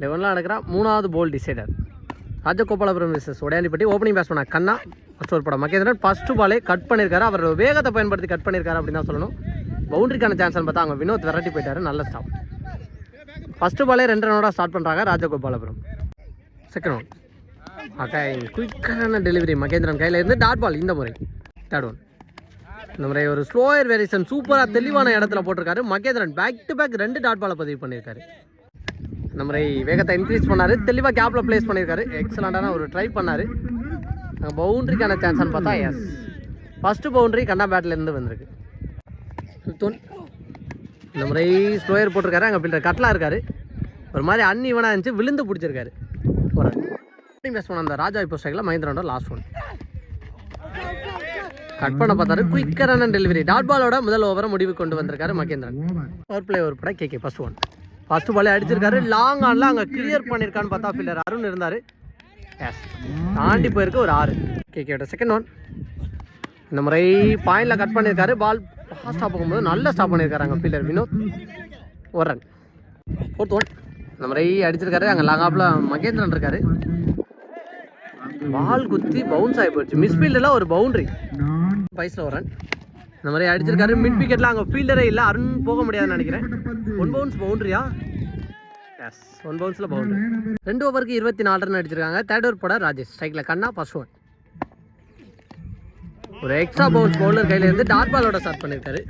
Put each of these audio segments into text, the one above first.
11 நடக்கிற 3வது ball decider Rajagopalapuram versus Udaiyandipatti. Opening batsman Kanna first ஒரு படம் மகேந்திரன் ஃபர்ஸ்ட் பாலே கட் பண்ணியிருக்காரு. அவர் வேகத்தை பயன்படுத்தி கட் பண்ணியிருக்காரு அப்படின்னு தான் சொல்லணும். பவுண்டரிக்கான சான்ஸ்னு பார்த்தா அவங்க வினோத் விரட்டி போயிட்டாரு. நல்ல ஸ்டாப். ஃபர்ஸ்ட் பாலே 2 ரனோட ஸ்டார்ட் பண்ணுறாங்க ராஜகோபாலபுரம். செகண்ட் ஒன் அகைன் குயிக்கான டெலிவரி மகேந்திரன் கையில் இருந்து டாட் பால். இந்த முறை தேர்ட் ஒன். இந்த முறை ஒரு ஸ்லோயர் வேரியேஷன் சூப்பராக தெளிவான இடத்துல போட்டிருக்காரு Mahendran. Back to back 2 dot பாலை பதிவு பண்ணியிருக்காரு. இந்த முறை வேகத்தை இன்க்ரீஸ் பண்ணார். தெளிவாக கேப்பில் ப்ளேஸ் பண்ணியிருக்காரு. எக்ஸலண்ட்டான ஒரு ட்ரை பண்ணார். பவுண்ட்ரிக்கான சான்ஸ்னு பார்த்தா எஸ் ஃபஸ்ட்டு பவுண்ட்ரி கண்ணா பேட்லேருந்து வந்திருக்கு. இந்த முறை ஸ்லோயர் போட்டிருக்காரு. அங்கே பில்டர் கட்லாக இருக்கார். ஒரு மாதிரி அன்இவனாக இருந்துச்சு. விழுந்து பிடிச்சிருக்காரு. ஒரு பேட்ஸ்மேன் அந்த ராஜா இப்போ ஸ்ட்ரைக்கில் மஹிந்திரனோட லாஸ்ட் ஒன் கட் பண்ண பார்த்தாரு. குயிக்கரான டெலிவரி டாட் பாலோட முதல் ஓவரை முடிவு கொண்டு வந்திருக்காரு மகேந்திரன். ஒரு பிளே ஒரு படம் கேகே ஃபர்ஸ்ட் ஒன் ஃபர்ஸ்ட் பாலே அடிச்சிருக்காரு. லாங் ஆன்ல அங்கே கிளியர் பண்ணியிருக்கான்னு பார்த்தா ஃபீல்டர் அருண் இருந்தார். எஸ் தாண்டி போயிருக்கு ஒரு 6. கேகேயோட செகண்ட் ஒன். இந்த முறை பாயிண்டில் கட் பண்ணியிருக்காரு. பால் ஃபாஸ்ட்டாக போகும்போது நல்ல ஸ்டாப் பண்ணியிருக்காரு அங்கே ஃபீல்டர் வினோத். ஒரு ரன். Fourth one. இந்த முறை அடிச்சிருக்காரு. அங்கே லாங் ஆப்பில் மகேந்திரன் இருக்காரு. பால் குத்தி பவுன்ஸ் ஆகி போயிடுச்சு. மிஸ்ஃபீல்டில் ஒரு பவுண்டரி. பைஸில் ஒரு ரன். இந்த மாதிரி அடிச்சிருக்காரு. மிட் விக்கெட்டில் அங்கே ஃபீல்டரே இல்லை. அருண் போக முடியாதுன்னு நினைக்கிறேன். 1 பவுன்ஸ் பவுண்டரியா? எஸ் 1 பவுன்ஸில் பவுண்டரி. 2 ஓவருக்கு 24 ரன் அடிச்சிருக்காங்க. தேர்ட் ஓவர் போட ராஜேஷ் ஸ்ட்ரைக்கில் கண்ணா ஃபர்ஸ்ட் ஒன். ஒரு எக்ஸ்ட்ரா பவுன்ஸ் பவுலர் கையில் இருந்து டாட் பாலோட ஸ்டார்ட் பண்ணியிருக்காரு.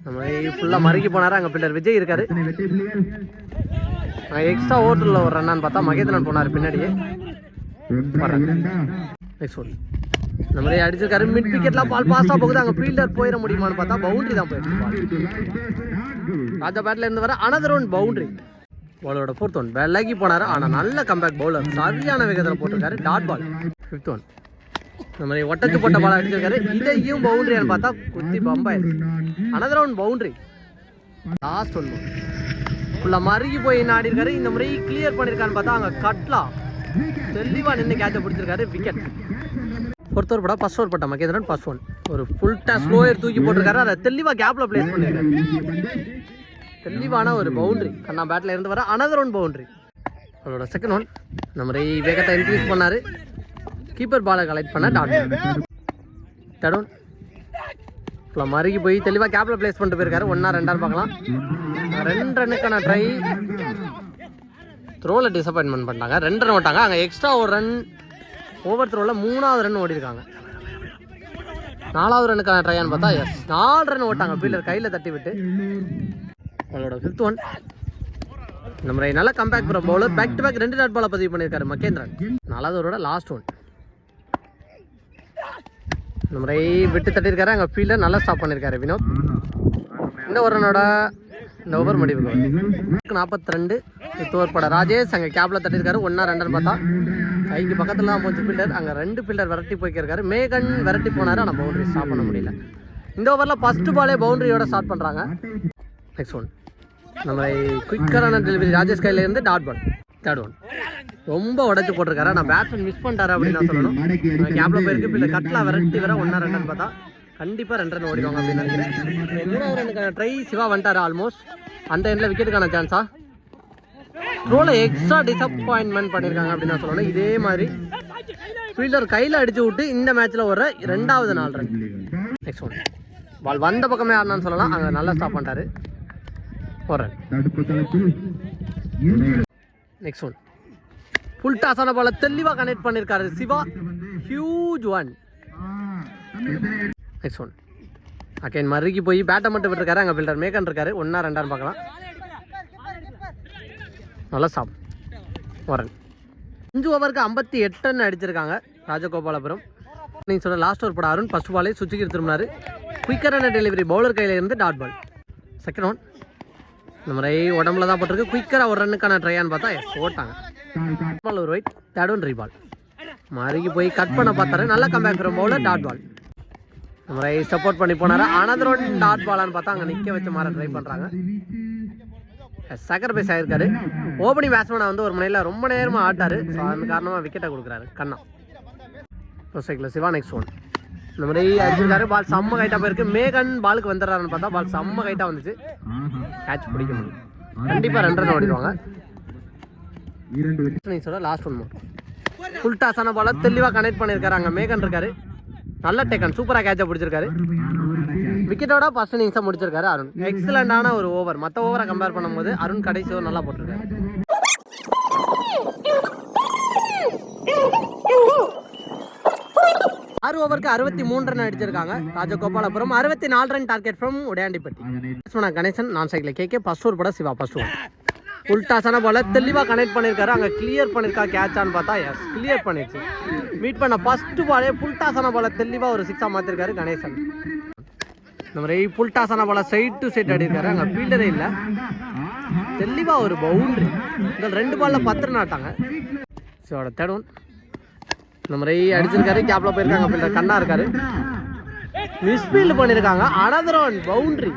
நம்ம ஃபுல்லாக மறுக்கி போனார். அங்கே பில்லர் விஜய் இருக்காரு. எக்ஸ்ட்ரா ஓவரில் ஒரு ரன்னான்னு பார்த்தா மகேந்திரன் போனார் பின்னாடியே. Next one. இந்த மாதிரி அடிச்சிருக்காரு. மிட் விக்கெட்லாம் பால் பாஸ்டாக போகுது. அங்கே ஃபீல்டர் போயிட முடியுமான்னு பார்த்தா பவுண்டரி தான் போயிடுச்சு. ராஜா பேட்ல இருந்து வர அனதர் ஒன் பவுண்டரி. பாலோட ஃபோர்த் ஒன் விலகி போனார். ஆனால் நல்ல கம்பேக் பவுலர் சரியான வேகத்தில் போட்டிருக்காரு. Dot ball. Fifth one. இந்த மாதிரி ஒட்டச்சு போட்ட பால் அடிச்சிருக்காரு. இதையும் பவுண்டரியான்னு பார்த்தா குத்தி Bombay. Another one boundary. Last one ஃபுல்லாக மறுகி போய் ஆடி இருக்காரு. இந்த முறை கிளியர் பண்ணியிருக்கான்னு பார்த்தா அங்கே கட்லா தெளிவாக நின்று கேட்சை பிடிச்சிருக்காரு. விக்கெட். ஃபோர்த் ஓவர் படம் ஃபர்ஸ்ட் ஓவர் பட்டம் மகேந்திரன் ஃபர்ஸ்ட் ஒன். ஒரு ஃபுல் ஸ்லோயர் தூக்கி போட்டிருக்காரு. அதை தெளிவாக கேப்பில் பிளேஸ் பண்ணியிருக்காரு. தெளிவான ஒரு பவுண்டரி கண்ணா பேட்டில் இருந்து வர அனதர் ஒன் பவுண்டரி. அவரோட செகண்ட் ஒன். இந்த மாதிரி வேகத்தை இன்க்ரீஸ் பண்ணார். கீப்பர் பாலை கலெக்ட் பண்ண டாட். Third one. ஃபுல்லாக மறுகி போய் தெளிவாக கேப்பில் பிளேஸ் பண்ணிட்டு போயிருக்காரு. 1 2 பார்க்கலாம். 2 ரன்னுக்கான ட்ரை. த்ரோவில் டிசப்பாயின்மெண்ட் பண்ணிட்டாங்க. 2 ரன் ஓட்டாங்க. அங்கே எக்ஸ்ட்ரா ஒரு ரன் ஓவர் த்ரோவில் 3வது ரன் ஓடி இருக்காங்க. 4வது ரன்னுக்கான ட்ரையான்னு பார்த்தா எஸ் 4 ரன் ஓட்டாங்க. ஃபீல்டர் கையில் தட்டி விட்டு. அவங்களோட ஃபிஃப்த் ஒன். இந்த முறை நல்லா கம்பேக் பண்ணுற bowler. Back to back 2 dot பாலை பதிவு பண்ணியிருக்காரு மகேந்திரன். 4வது ஓவரோட லாஸ்ட் ஒன். இந்த முறை விட்டு தட்டியிருக்காரு. அங்கே ஃபீல்டர் நல்லா ஸ்டாப் பண்ணியிருக்காரு வினோத். இந்த ஒரு ரனோட இந்த ஓவர் முடிவு 42. ஓவர் பட ராஜேஷ் அங்கே கேப்பில் தட்டியிருக்காரு. 1 2 பார்த்தா கைக்கு பக்கத்தில் தான் போச்சு ஃபீல்டர். அங்கே 2 ஃபீல்டர் விரட்டி போய்க்கிருக்காரு. மேகன் விரட்டி போனார். ஆனால் பவுண்டரி ஸ்டாப் பண்ண முடியல. இந்த ஓவரில் ஃபர்ஸ்ட் பாலே பவுண்டரியோட ஸ்டார்ட் பண்ணுறாங்க. Next one. நம்ம குயிக்கரான டெலிவரி ராஜேஷ் கையில் இருந்து டாட் பால். Third one. ரொம்ப உடச்சி போட்டிருக்காரு. நான் பேட்ஸ்மேன் மிஸ் பண்ணிட்டாரு அப்படின்னு நான் சொல்லணும். கேப்பில் போயிருக்கு. ஃபீல்டர் கட்லாம் விரட்டி வர 1 2 பார்த்தா கண்டிப்பாக 2 ரன் ஓடிடுவாங்க அப்படின்னு நினைக்கிறேன். 3வது ரன்னுக்கான ட்ரை சிவா வந்துட்டார் ஆல்மோஸ்ட். அந்த எண்டில் விக்கெட்டுக்கான சான்ஸா? த்ரோவில் எக்ஸ்ட்ரா டிசப்பாயின்மெண்ட் பண்ணியிருக்காங்க அப்படின்னு நான் சொல்லணும். இதே மாதிரி ஃபீல்டர் கையில் அடிச்சு விட்டு இந்த மேட்ச்சில் வர 2வது 4 ரன். Next one. பால் வந்த பக்கமே ஆடணும்னு சொல்லலாம். அங்கே நல்லா ஸ்டாப் பண்ணிட்டாரு. 1 ரன். Next one. ஃபுல் டாஸான பாலை தெளிவாக கனெக்ட் பண்ணியிருக்காரு Siva. Huge one. Next one. Again மறுக்கி போய் பேட்டை மட்டும் விட்டுருக்காரு. அங்கே ஃபீல்டர் மேகன் இருக்காரு. 1 2 பார்க்கலாம். நல்லா ஸ்டாப். 1 ரன். 5 ஓவருக்கு 58 ரன் அடிச்சிருக்காங்க ராஜகோபாலபுரம். நீங்கள் சொன்ன லாஸ்ட் ஓவர் பட அருண் ஃபர்ஸ்ட் பாலே சுற்றிக்கு திரும்பினார். குயிக்கரான டெலிவரி பவுலர் கையில் இருந்து டாட் பால். Second one. இந்த மாதிரி உடம்புல தான் போட்டிருக்கு. குயிக்கராக 1 ரன்னுக்கான ட்ரையான்னு பார்த்தா எஸ் ஓட்டாங்க. பால் ஒரு ஒயிட். Third one ரீபால். மறுக்கி போய் கட் பண்ண பார்த்தாரு. நல்லா கம்பேக் பண்ணுற பவுலர் டாட் பால். இந்த மாதிரி சப்போர்ட் பண்ணி போனார். அனதர் ஒன் டாட் பாலான்னு பார்த்தா அங்கே நிற்க வச்சு மாற ட்ரை பண்ணுறாங்க. சக்கர் பேஸ் ஆகிருக்காரு. ஓப்பனிங் பேட்ஸ்மேனை வந்து ஒரு முனையில் ரொம்ப நேரமாக ஆட்டார். ஸோ அந்த காரணமாக விக்கெட்டை கொடுக்குறாரு Kanna. Cycle Siva. Next one. இந்த மாதிரி அடிச்சிருக்காரு. பால் செம்ம கைட்டாக போயிருக்கு. மேகன் பாலுக்கு வந்துடுறாருன்னு பார்த்தா பால் செம்ம கைட்டாக வந்துச்சு. கேட்ச் பிடிக்க முடியும். கண்டிப்பாக 2 ரன் ஓடிடுவாங்க. Last one more. ஃபுல் டாஸான பால தெளிவாக கனெக்ட் பண்ணியிருக்காரு. அங்கே மேகன் இருக்காரு. நல்ல டேக்கன், சூப்பராக கேட்சை பிடிச்சிருக்காரு. விக்கெட்டோட ஃபர்ஸ்ட் இன்னிங்ஸை முடிச்சிருக்காரு அருண். எக்ஸலண்டான ஒரு ஓவர். மற்ற ஓவரை கம்பேர் பண்ணும்போது அருண் கடைசி ஓவர் நல்லா போட்டிருக்காரு. 6 ஓவருக்கு 63 ரன் அடிச்சிருக்காங்க Rajagopalapuram. 64 run target from Udaiyandipatti. Ganesan நான் சைக்கிள் கேகே. ஃபர்ஸ்ட் ஓவர் போட சிவா ஃபர்ஸ்ட் ஓவர். ஃபுல் டாஸான பால தெளிவாக கனெக்ட் பண்ணியிருக்காரு. அங்கே கிளியர் பண்ணியிருக்கா கேட்சான்னு பார்த்தா எஸ் கிளியர் பண்ணிடுச்சு. மீட் பண்ண ஃபர்ஸ்ட் பாலே ஃபுல் டாஸான பால தெளிவாக ஒரு 6 மாற்றிருக்காரு கணேசன். இந்த மாதிரி ஃபுல் டாஸான பால சைட் டு சைட் அடிருக்காரு. அங்கே ஃபீல்டரே இல்லை. தெளிவாக ஒரு பவுண்டரி. இந்த 2 பாலில் 10 ரன் ஆட்டாங்க. சிவோட தேர்ட் ஒன். இந்த மாதிரி அடிச்சிருக்காரு. கேப்ல போயிருக்காங்க. ஃபீல்டர் கண்ணா இருக்காரு. மிஸ்ஃபீல்டு பண்ணியிருக்காங்க. Another one boundary.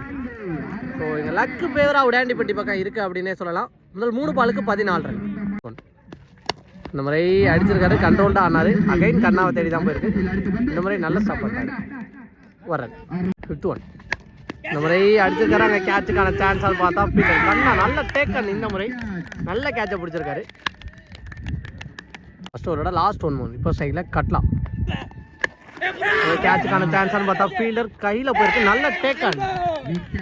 ஸோ இங்கே லக்கு பேவராக உடையாண்டிப்பட்டி பக்கம் இருக்குது அப்படின்னே சொல்லலாம். முதல் 3 பாலுக்கு 14 ரன். இந்த மாதிரி அடிச்சிருக்காரு. கண்ட்ரோல்டாக ஆனார். அகைன் கண்ணாவை தேடி தான் போயிருக்கு. இந்த மாதிரி நல்ல ஸ்டாப் பண்ணாரு. வர்றாரு 5th ஒன். இந்த முறை அடிச்சிருக்காரு. அங்கே கேட்சுக்கான சான்ஸாக பார்த்தா ஃபீல்டர் கண்ணா நல்ல டேக்கன். இந்த முறை நல்ல கேட்சை பிடிச்சிருக்காரு. ஃபர்ஸ்ட் ஓவரோட லாஸ்ட் ஒன் மோன். இப்போ சைடில் கட்லாம். கேட்சுக்கான சான்ஸ்னு பார்த்தா ஃபீல்டர் கையில் போயிருக்கு. நல்ல டேக்கன்.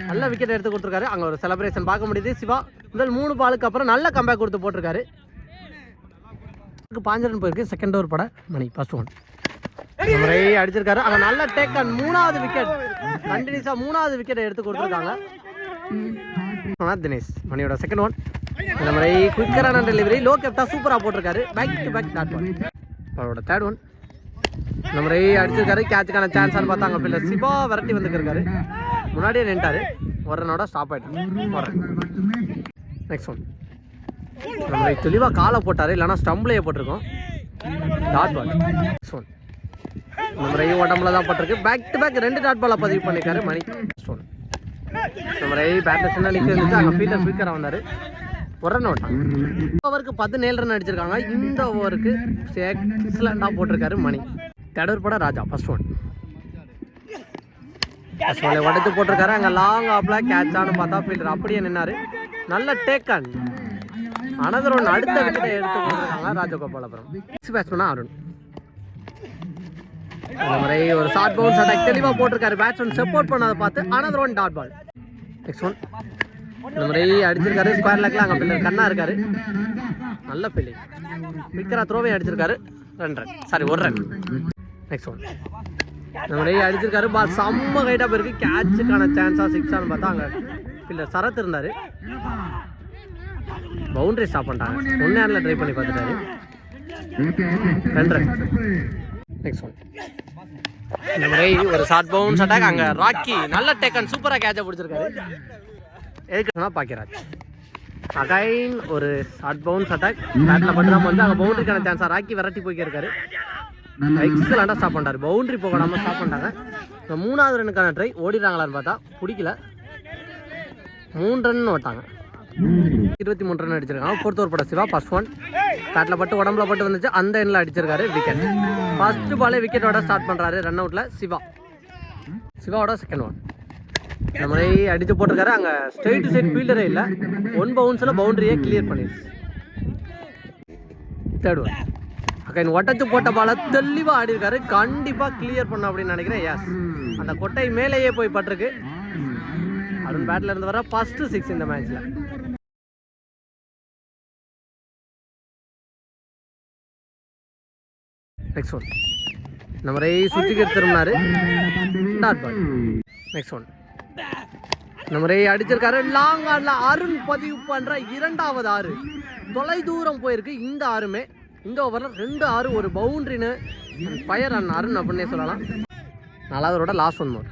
நல்ல விக்கெட் எடுத்து கொடுத்துருக்காரு. அங்கே ஒரு செலிப்ரேஷன் பார்க்க முடியுது. சிவா முதல் 3 பாலுக்கு அப்புறம் நல்ல கம்பேக் கொடுத்து போட்டிருக்காரு. 5 ரன் போயிருக்கு. செகண்ட் ஓவர் பட மணி ஃபர்ஸ்ட் ஒன். இந்த முறை அடிச்சிருக்காரு. அங்கே நல்ல டேக்கன். 3வது விக்கெட். கண்டினியூஸாக 3வது விக்கெட்டை எடுத்து கொடுத்துருக்காங்க தினேஷ். மணியோட செகண்ட் ஒன். இந்த முறை குயிக்கரான டெலிவரி. லோ கேப்டா சூப்பராக போட்டிருக்காரு. Back to back dot ball. அவரோட தேர்ட் ஒன். இந்த முறை அடிச்சிருக்காரு. கேட்சுக்கான சான்ஸான்னு பார்த்தா அங்கே ஃபீல்டர் சிவா விரட்டி வந்துருக்காரு. முன்னாடியே நின்ட்டாரு. ஒரு ரனோட ஸ்டாப் ஆயிட்டாரு. Next one. இந்த முறை தெளிவாக காலை போட்டார். இல்லைனா ஸ்டம்ப்லேயே போட்டிருக்கோம். Dot ball. Next one. இந்த முறை உடம்புல தான் போட்டிருக்கு. பேக் டு பேக் 2 டாட் பாலை பதிவு பண்ணியிருக்காரு மணி. Next one. இந்த முறை பேட்டர் சின்ன நிற்க இருந்துச்சு. அங்கே ஃபீல்டர் குயிக்கராக வந்தார். ஒரு ரன் ஓட்டாங்க. ஓவருக்கு 17 ரன் அடிச்சிருக்காங்க. இந்த ஓவருக்கு எக்ஸலண்டாக போட்டிருக்காரு மணி. தேர்ட் பட ராஜா ஃபர்ஸ்ட் ஒன். ஃபர்ஸ்ட் ஒன்ல உடைச்சு போட்டிருக்காரு. அங்கே லாங் ஆப்ல கேட்சான்னு பார்த்தா ஃபீல்டர் அப்படியே நின்னாரு. நல்ல டேக்கன். Another one. அடுத்த விக்கெட்டை எடுத்து போட்டிருக்காங்க ராஜகோபாலபுரம். நெக்ஸ்ட் பேட்ஸ்மேனா அருண். இந்த முறை ஒரு ஷார்ட் பவுன்ஸ் அட்டாக் தெளிவாக போட்டிருக்காரு. பேட்ஸ்மேன் சப்போர்ட் பண்ணதை பார்த்து another one dot ball. Next one. இந்த முறை அடிச்சிருக்காரு. ஸ்கொயர் லெக்ல அங்கே ஃபீல்டர் கண்ணா இருக்காரு. நல்ல ஃபீல்டிங். விக்கரா த்ரோவே அடிச்சிருக்காரு. 2 run. Sorry 1 run. Next one. இந்த முறை அடிச்சிருக்காரு. பால் செம்ம கைட்டாக போயிருக்கு. கேட்சுக்கான சான்ஸாக 6 பார்த்தா அங்கே ஃபீல்டர் சரத் இருந்தார். பவுண்டரி ஸ்டாப் பண்ணிட்டாங்க. 1 ஹேண்டில் ட்ரை பண்ணி பார்த்துட்டாரு. 2 ரன். Next one. இந்த முறை ஒரு ஷார்ட் பவுன்ஸ் அட்டாக். அங்கே ராக்கி நல்ல டேக்கன். சூப்பராக கேட்சை பிடிச்சிருக்காரு. எதுக்குன்னா பாக்கியராஜ். அகைன் ஒரு ஷார்ட் பவுன்ஸ் அட்டாக். பேட்டில் மட்டும் தான் வந்து அங்கே பவுண்டரிக்கான சான்ஸாக ராக்கி விரட்டி போய்க்கிருக்காரு. எக்ஸலண்டாக ஸ்டாப் பண்ணிட்டாரு. பவுண்டரி போகாமல் ஸ்டாப் பண்ணிட்டாங்க. இந்த 3வது ரனுக்கான ட்ரை ஓடிடுறாங்களான்னு பார்த்தா பிடிக்கல. 3 ரன் ஓட்டாங்க. 23 ரன் அடிச்சிருக்காங்க. 4th ஓவர் பட சிவா ஃபர்ஸ்ட் ஒன். பேட்டில் பட்டு உடம்புல பட்டு வந்துச்சு. அந்த எண்ணில் அடிச்சிருக்காரு. விக்கெட். ஃபர்ஸ்ட் பாலே விக்கெட்டோட ஸ்டார்ட் பண்ணுறாரு. ரன் அவுட்டில் சிவா. சிவாவோட second one. இந்த மாதிரி அடித்து போட்டிருக்காரு. அங்கே ஸ்ட்ரெயிட் டு சைட் ஃபீல்டரே இல்லை. 1 பவுன்ஸில் பவுண்டரியே கிளியர் பண்ணிடுச்சு. Third one. அகைன் உடச்சு போட்ட பால தெளிவாக ஆடி இருக்காரு. கண்டிப்பாக கிளியர் பண்ண அப்படின்னு நினைக்கிறேன். எஸ் அந்த கொட்டை மேலேயே போய் பட்டிருக்கு. அருண் பேட்டில் இருந்து வர ஃபர்ஸ்ட் 6 இந்த மேட்ச்சில். Next one. இந்த முறை சுற்றிக்கு திரும்பினாரு. Dot ball. Next one. இந்த முறை அடிச்சிருக்காரு. லாங் ஆடில் அருண் பதிவு பண்ணுற 2வது 6. தொலை தூரம் போயிருக்கு இந்த 6மே. இந்த ஓவரில் 2 6 ஒரு பவுண்டரின்னு ஃபயர் ரன் அருண் அப்படின்னே சொல்லலாம். 4வதோட லாஸ்ட் ஒன் மோர்.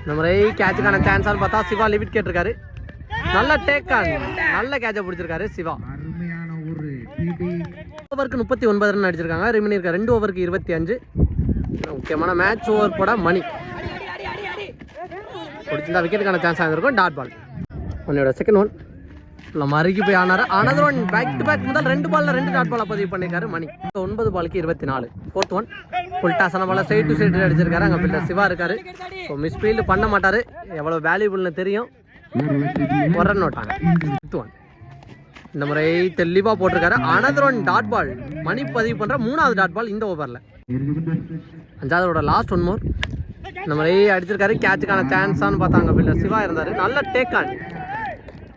இந்த முறை கேட்சுக்கான சான்ஸான்னு பார்த்தா சிவா லிமிட் கேட்டிருக்காரு. நல்ல டேக்கன். நல்ல கேட்சை பிடிச்சிருக்காரு சிவா. ஓவருக்கு 39 ரன் அடிச்சிருக்காங்க. ரிமைன் இருக்க 2 ஓவருக்கு 25. முக்கியமான மேட்ச் ஓவர் போட மணி. பிடிச்சிருந்தா விக்கெட்டுக்கான சான்ஸ் ஆகிருக்கும். Dot ball. உன்னோட செகண்ட் ஒன். மறுக்கி போய் ஆனார். Another one. Back to back முதல் 2 பாலில் 2 டாட் பாலை பதிவு பண்ணியிருக்காரு மணி. 9 பாலுக்கு 24. 4th one. ஃபுல் டாஸான பாலை சைட் டு சைடு அடிச்சிருக்காரு. அங்கே ஃபீல்டர் சிவா இருக்காரு. ஸோ மிஸ்ஃபீல்டு பண்ண மாட்டார். எவ்வளோ வேல்யூபிள்னு தெரியும். 1 ரன் ஓட்டாங்க. 5th one. இந்த முறை தெளிவாக போட்டிருக்காரு. Another one dot ball. Mani பதிவு பண்ணுற 3வது டாட் பால் இந்த ஓவரில். 5வதோட லாஸ்ட் ஒன் மோர். இந்த முறை அடிச்சிருக்காரு. கேட்சுக்கான சான்ஸான்னு பார்த்தாங்க ஃபீல்டர் சிவா இருந்தார். நல்ல டேக் ஆன்.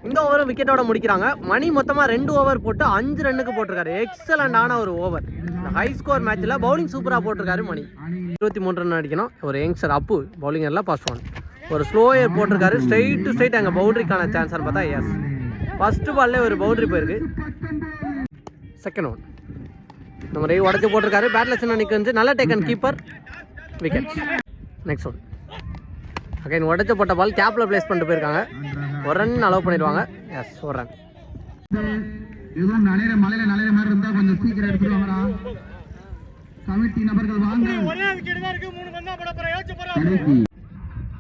இந்த ஓவரும் விக்கெட்டோட முடிக்கிறாங்க. மணி மொத்தமாக 2 ஓவர் போட்டு 5 ரன்னுக்கு போட்டிருக்காரு. எக்ஸலண்டான ஒரு ஓவர். இந்த ஹை ஸ்கோர் மேட்ச்சில் பவுலிங் சூப்பராக போட்டிருக்காரு மணி. 23 ரன் அடிக்கணும். ஒரு யங்ஸ்டர் அப்பு பவுலிங்கரில் பாஸ் ஒன். ஒரு ஸ்லோயர் போட்டிருக்காரு. ஸ்ட்ரைட் டு ஸ்ட்ரைட் அங்கே பவுண்டரிக்கான சான்ஸ்னு பார்த்தா எஸ். ஃபஸ்ட்டு பால்லே ஒரு பவுண்டரி போயிருக்கு. Second one. இந்த முறை உடச்சி போட்டிருக்காரு. பேட்டில் சின்ன நிற்க நல்ல taken keeper wicket. Next one. Again உடச்சி போட்ட பால் கேப்பில் பிளேஸ் பண்ணிட்டு போயிருக்காங்க. ஒரு ரன் அலோவ் பண்ணிடுவாங்க. எஸ், ஒரு ரன்.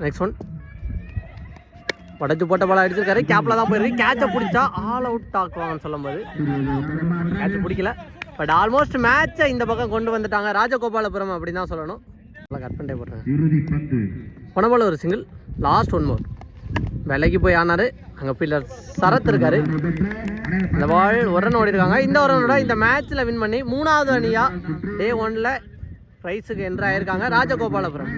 Next one. உடச்சு போட்ட பால் அடிச்சிருக்காரு. கேப்ல தான் போயிருக்கு. கேட்சை பிடிச்சா ஆல் அவுட் ஆக்குவாங்கன்னு சொல்லும்போது கேட்ச் பிடிக்கல. பட் ஆல்மோஸ்ட் மேட்சை இந்த பக்கம் கொண்டு வந்துட்டாங்க ராஜகோபாலபுரம் அப்படின்னு தான் சொல்லணும். கட் பண்ணிட்டே போடுறாங்க. போன பால் ஒரு சிங்கிள். லாஸ்ட் ஒன் மோர். விலைக்கு போய் ஆனாரு. அங்கே ஃபீல்டர் சரத் இருக்காரு. இந்த பால் ஒரு ரன் ஓடி இருக்காங்க. இந்த ஒரு ரனோட இந்த மேட்ச்சில் வின் பண்ணி 3வது அணியா டே 1ல் ப்ரைஸுக்கு என்ட்ரு ஆயிருக்காங்க ராஜகோபாலபுரம்.